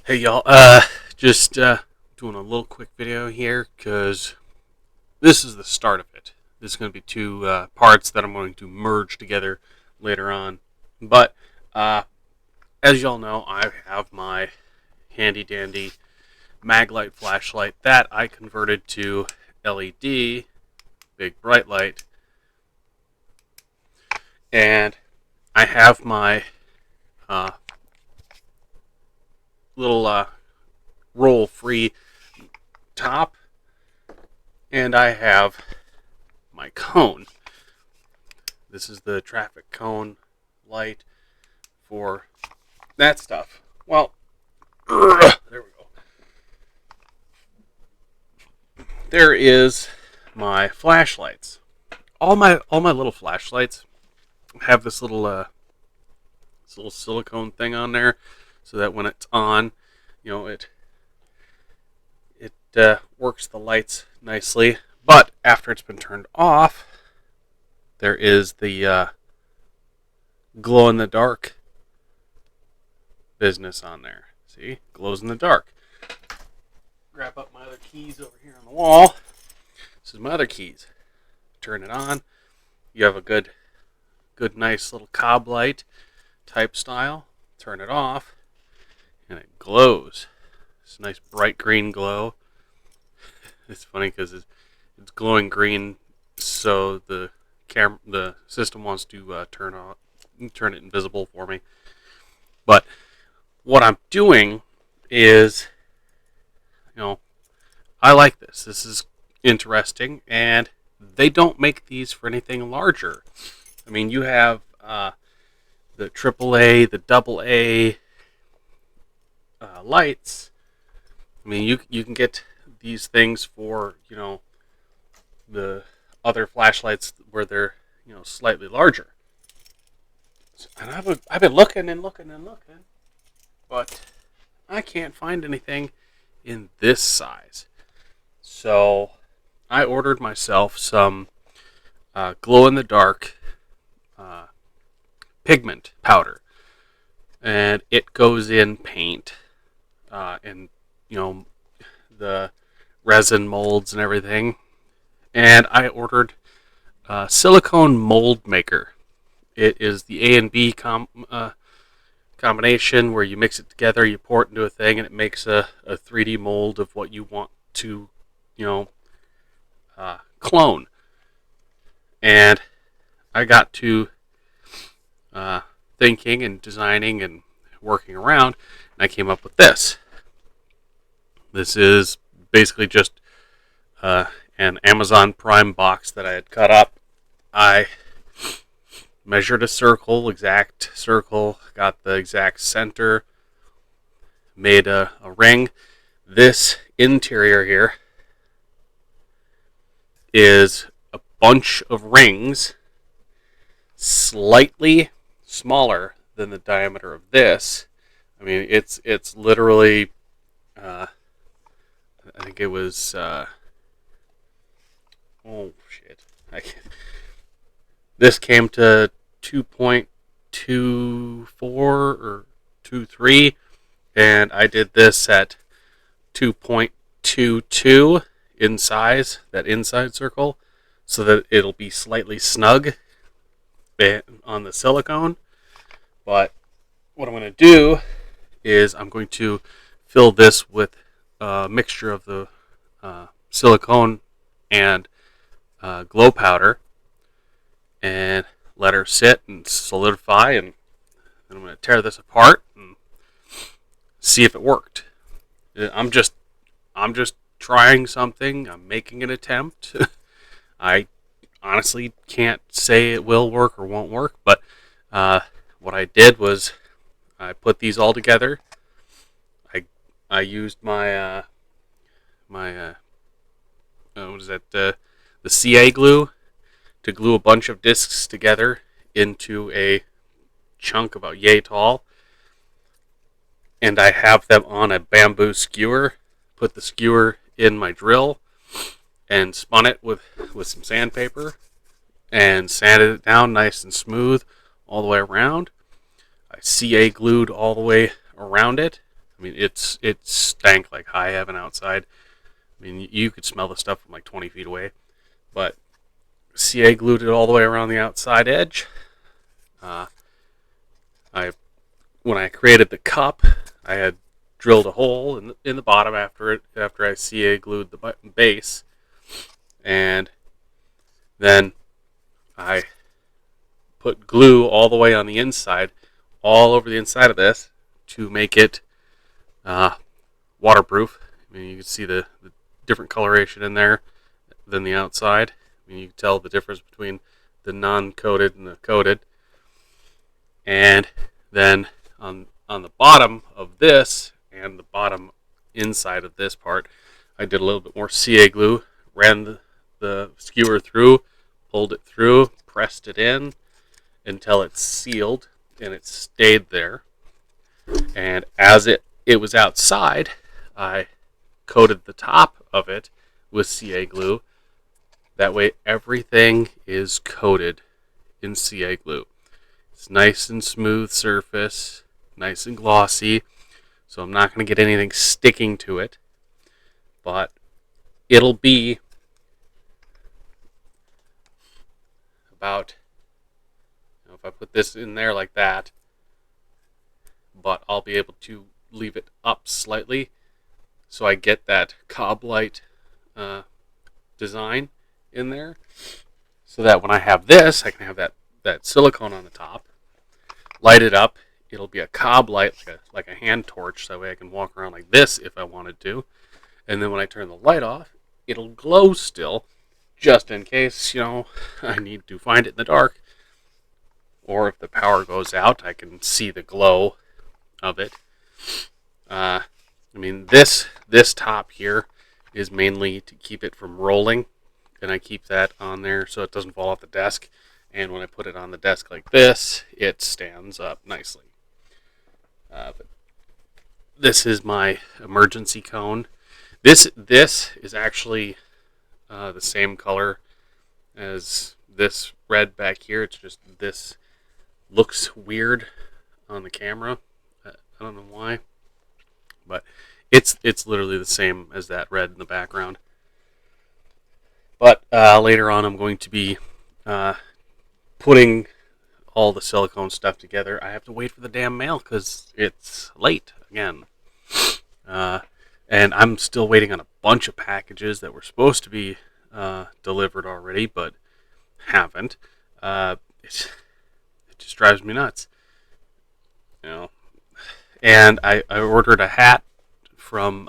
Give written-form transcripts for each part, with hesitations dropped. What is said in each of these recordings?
Hey y'all, just doing a little quick video here because this is the start of it. This is going to be two parts that I'm going to merge together later on. But uh, as y'all know, I have my handy dandy Maglite flashlight that I converted to LED, big bright light, and I have my uh, little roll-free top, and I have my cone. This is the traffic cone light for that stuff. Well, there we go. There is my flashlights. All my little flashlights have this little silicone thing on there, so that when it's on, it works the lights nicely. But after it's been turned off, there is the glow in the dark business on there. See? Glows in the dark. Grab up my other keys over here on the wall. This is my other keys. Turn it on. You have a good nice little cob light type style. Turn it off, and it glows. It's a nice bright green glow. It's funny because it's glowing green, so the system wants to turn it invisible for me. But what I'm doing is, I like this. This is interesting, and they don't make these for anything larger. I mean, you have the AAA, the AA lights. I mean, you can get these things for the other flashlights where they're slightly larger. And I've been looking and looking and looking, but I can't find anything in this size. So I ordered myself some glow in the dark pigment powder, and it goes in paint and the resin molds and everything. And I ordered Silicone mold maker. It is the A and B combination where you mix it together, you pour it into a thing, and it makes a 3D mold of what you want to clone. And I got to thinking and designing and working around, and I came up with this. This is basically just an Amazon Prime box that I had cut up. I measured a exact circle, got the exact center, made a ring. This interior here is a bunch of rings, slightly smaller than the diameter of this. I mean, it's literally, I think it was, oh shit, this came to 2.24 or 2.3, and I did this at 2.22 in size, that inside circle, so that it'll be slightly snug on the silicone. But what I'm going to do is I'm going to fill this with a mixture of the silicone and glow powder, and let her sit and solidify, and then I'm going to tear this apart and see if it worked. I'm just trying something. I'm making an attempt. I honestly can't say it will work or won't work, but what I did was I put these all together. I used my what is that, the CA glue to glue a bunch of discs together into a chunk about yay tall, and I have them on a bamboo skewer. Put the skewer in my drill and spun it with some sandpaper and sanded it down nice and smooth all the way around. I CA glued all the way around it, I mean, it stank like high heaven outside. I mean, you could smell the stuff from like 20 feet away. But CA glued it all the way around the outside edge. Uh, I when I created the cup, I had drilled a hole in the bottom after I CA glued the base, and then I put glue all the way on the inside, all over the inside of this to make it uh, waterproof. I mean, you can see the different coloration in there than the outside. I mean, you can tell the difference between the non-coated and the coated. And then on the bottom of this and the bottom inside of this part, I did a little bit more CA glue, ran the skewer through, pulled it through, pressed it in until it's sealed and it stayed there. And as it was outside, I coated the top of it with CA glue. That way everything is coated in CA glue. It's nice and smooth surface, nice and glossy, so I'm not going to get anything sticking to it, but it'll be about, if I put this in there like that, but I'll be able to leave it up slightly so I get that cob light design in there, so that when I have this, I can have that silicone on the top, light it up. It'll be a cob light, like a hand torch, so that way I can walk around like this if I wanted to. And then when I turn the light off, it'll glow still, just in case, I need to find it in the dark. Or if the power goes out, I can see the glow of it. I mean, this top here is mainly to keep it from rolling, and I keep that on there so it doesn't fall off the desk. And when I put it on the desk like this, it stands up nicely. But this is my emergency cone. This is actually the same color as this red back here. It's just this looks weird on the camera. I don't know why, but it's literally the same as that red in the background. But later on, I'm going to be putting all the silicone stuff together. I have to wait for the damn mail because it's late again. And I'm still waiting on a bunch of packages that were supposed to be delivered already, but haven't. It just drives me nuts. And I ordered a hat from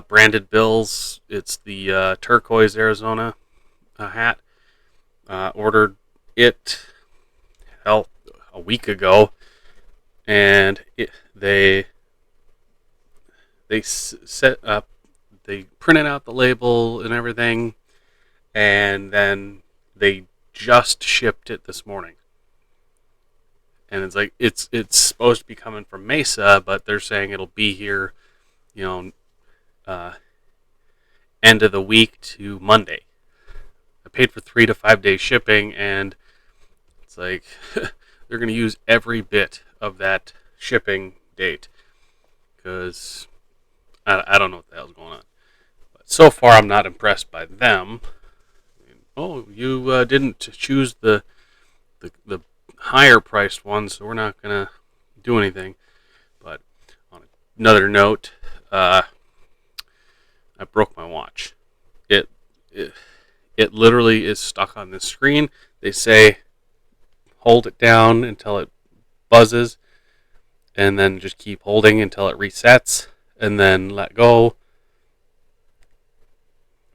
Branded Bills. It's the turquoise Arizona hat. Ordered it a week ago, and they set up, they printed out the label and everything, and then they just shipped it this morning. And it's like it's supposed to be coming from Mesa, but they're saying it'll be here, end of the week to Monday. I paid for 3 to 5 days shipping, and it's like they're going to use every bit of that shipping date because I don't know what the hell's going on. But so far, I'm not impressed by them. Oh, you didn't choose the higher priced ones, so we're not going to do anything. But on another note, I broke my watch. It literally is stuck on this screen. They say hold it down until it buzzes, and then just keep holding until it resets, and then let go.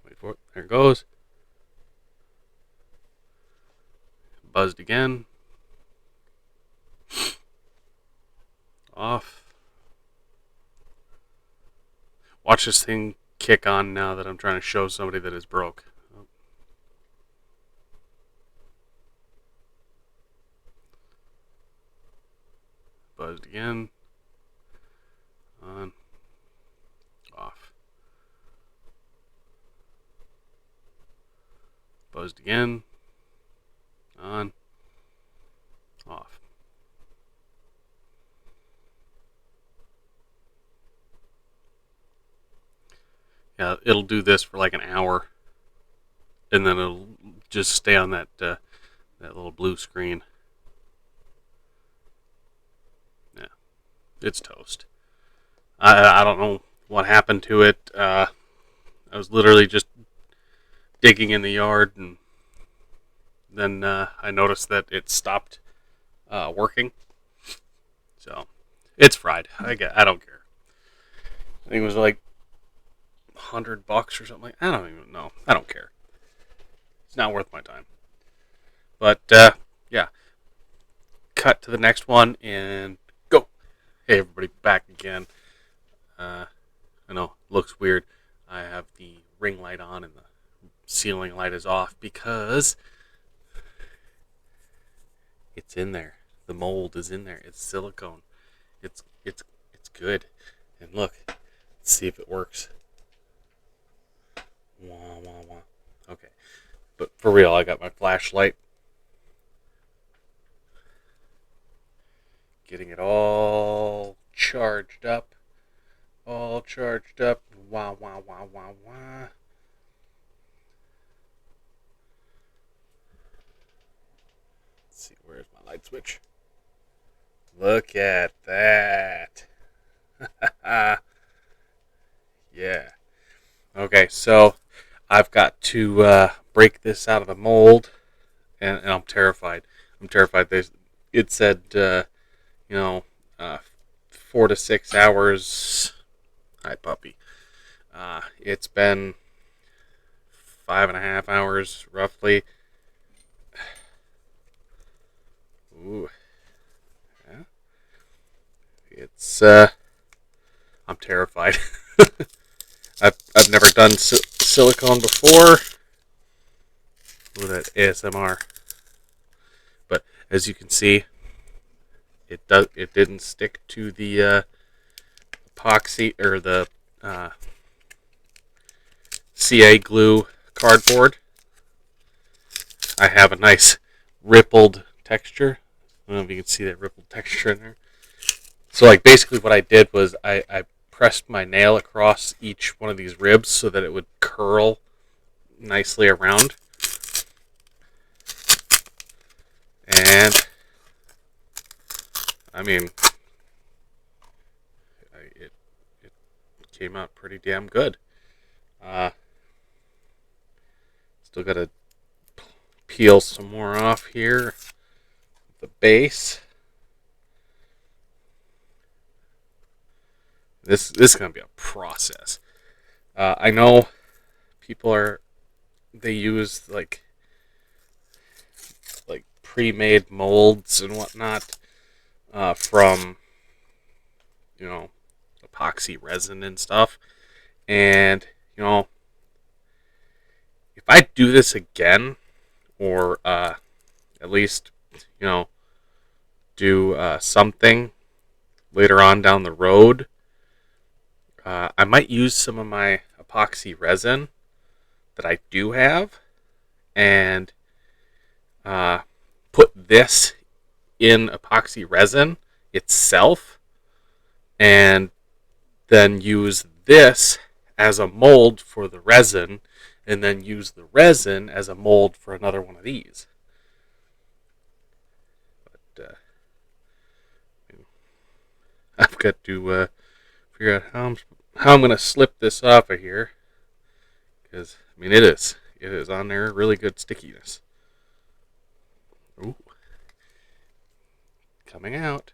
Wait for it. There it goes. Buzzed again. Off. Watch this thing kick on now that I'm trying to show somebody that it's broke. Buzzed again. On. Off. Buzzed again. On. Off. Yeah, it'll do this for like an hour, and then it'll just stay on that little blue screen. Yeah, it's toast. I don't know what happened to it. I was literally just digging in the yard, and then I noticed that it stopped working. So it's fried. I don't care. I think it was like $100 or something like. I don't even know. I don't care. It's not worth my time. But yeah, cut to the next one and go. Hey everybody, back again. I know it looks weird. I have the ring light on and the ceiling light is off because it's in there. The mold is in there. It's silicone. It's good. And look, let's see if it works. Wah wah wah. Okay, but for real, I got my flashlight, getting it all charged up. All charged up. Wah wah wah wah wah. Let's see, where's my light switch? Look at that. Yeah. Okay, so I've got to break this out of the mold, and I'm terrified. I'm terrified. It said, you know, uh, 4 to 6 hours. Hi, puppy. It's been 5.5 hours, roughly. Ooh. Yeah. It's, I'm terrified. I've never done silicone before. Ooh, that ASMR. But as you can see, it didn't stick to the epoxy or the CA glue cardboard. I have a nice rippled texture. I don't know if you can see that rippled texture in there. So like basically what I did was I pressed my nail across each one of these ribs so that it would curl nicely around. And I mean, it came out pretty damn good. Still got to peel some more off here. The base. This is going to be a process. I know they use like pre-made molds and whatnot from epoxy resin and stuff. And if I do this again, or at least do something later on down the road, I might use some of my epoxy resin that I do have and put this in epoxy resin itself, and then use this as a mold for the resin, and then use the resin as a mold for another one of these. But I've got to figure out how I'm going to slip this off of here, because I mean it is on there really good stickiness. Ooh, coming out.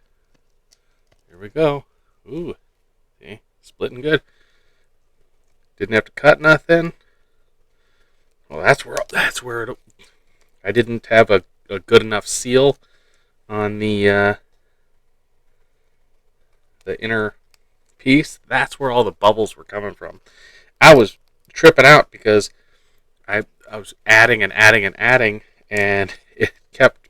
Here we go. Ooh, see, splitting good. Didn't have to cut nothing. Well, that's where I didn't have a good enough seal on the inner piece. That's where all the bubbles were coming from. I was tripping out because I was adding and adding and adding, and it kept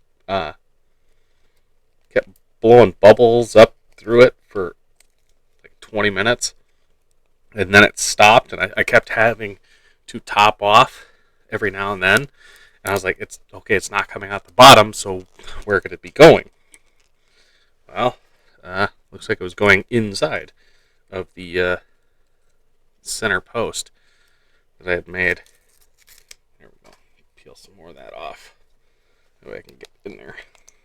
blowing bubbles up through it for like 20 minutes, and then it stopped, and I kept having to top off every now and then. And I was like, it's okay, it's not coming out the bottom, so where could it be going? Well, looks like it was going inside of the center post. that I had made. There we go. Peel some more of that off. That way I can get in there.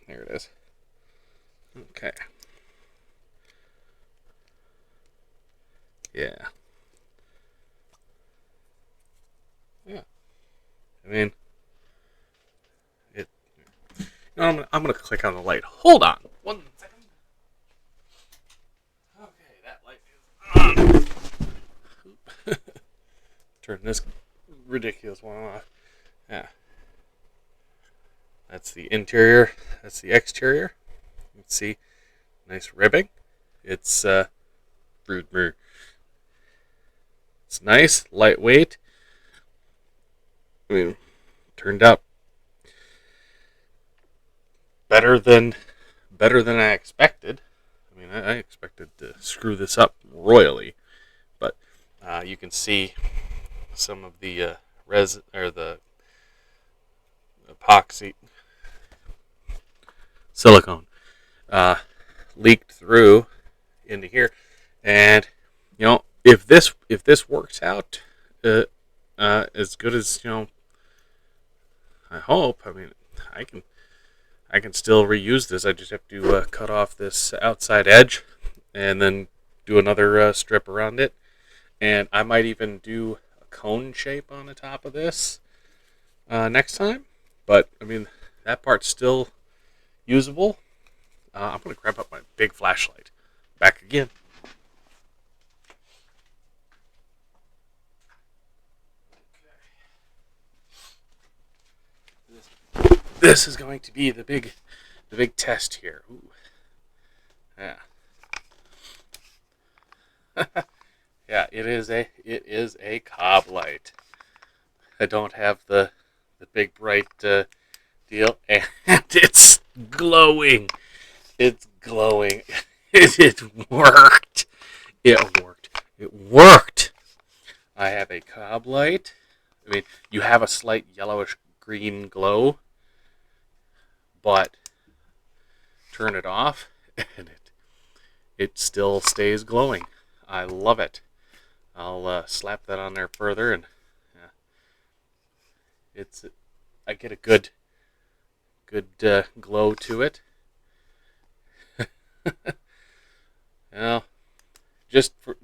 There it is. Okay. Yeah. Yeah. I mean, it. No, I'm gonna click on the light. Hold on. 1 second. Okay, that light is on. Turn this ridiculous one off. Yeah. That's the interior. That's the exterior. You can see nice ribbing. It's it's nice, lightweight. I mean, turned out better than I expected. I mean, I expected to screw this up royally, but you can see some of the resin or the epoxy silicone leaked through into here, and if this works out as good as I hope. I mean, I can still reuse this. I just have to cut off this outside edge and then do another strip around it, and I might even do a cone shape on the top of this next time. But I mean, that part's still usable. I'm gonna grab up my big flashlight. Back again. This is going to be the big test here. Ooh. Yeah. Yeah, it is a cob light. I don't have the big bright deal, and it's glowing. It's glowing. It worked. It worked. It worked. I have a cob light. I mean, you have a slight yellowish green glow, but turn it off, and it still stays glowing. I love it. I'll slap that on there further, and yeah, I get a good glow to it. Well, just for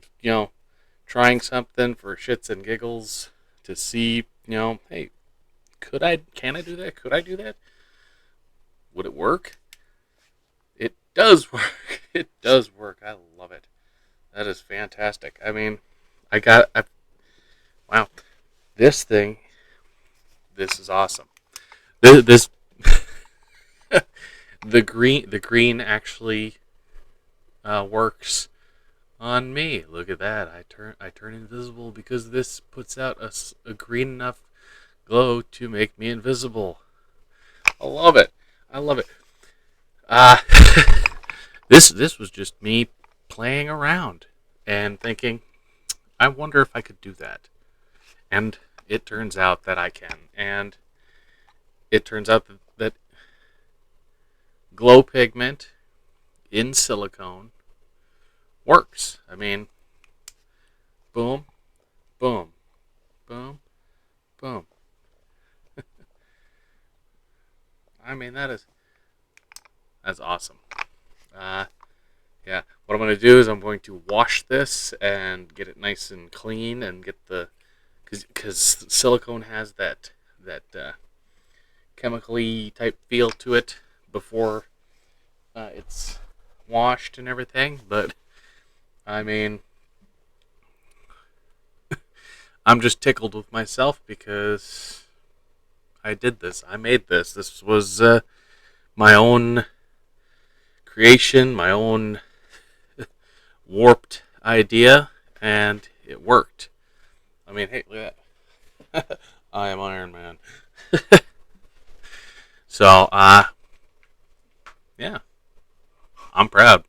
trying something for shits and giggles to see, hey, can I do that? Could I do that? Would it work? It does work. It does work. I love it. That is fantastic. I mean, wow, this thing, this is awesome. This the green actually works on me. Look at that. I turn invisible because this puts out a green enough glow to make me invisible. I love it. I love it. Uh, this was just me playing around and thinking, I wonder if I could do that. And it turns out that I can. And it turns out that glow pigment in silicone works. I mean, boom, boom, boom, boom. I mean, that's awesome. Yeah, what I'm going to do is I'm going to wash this and get it nice and clean and get because silicone has that chemically type feel to it before it's washed and everything. But I mean, I'm just tickled with myself because I did this. I made this. This was my own creation, my own warped idea, and it worked. I mean, hey, look at that. I am Iron Man. So, yeah, I'm proud.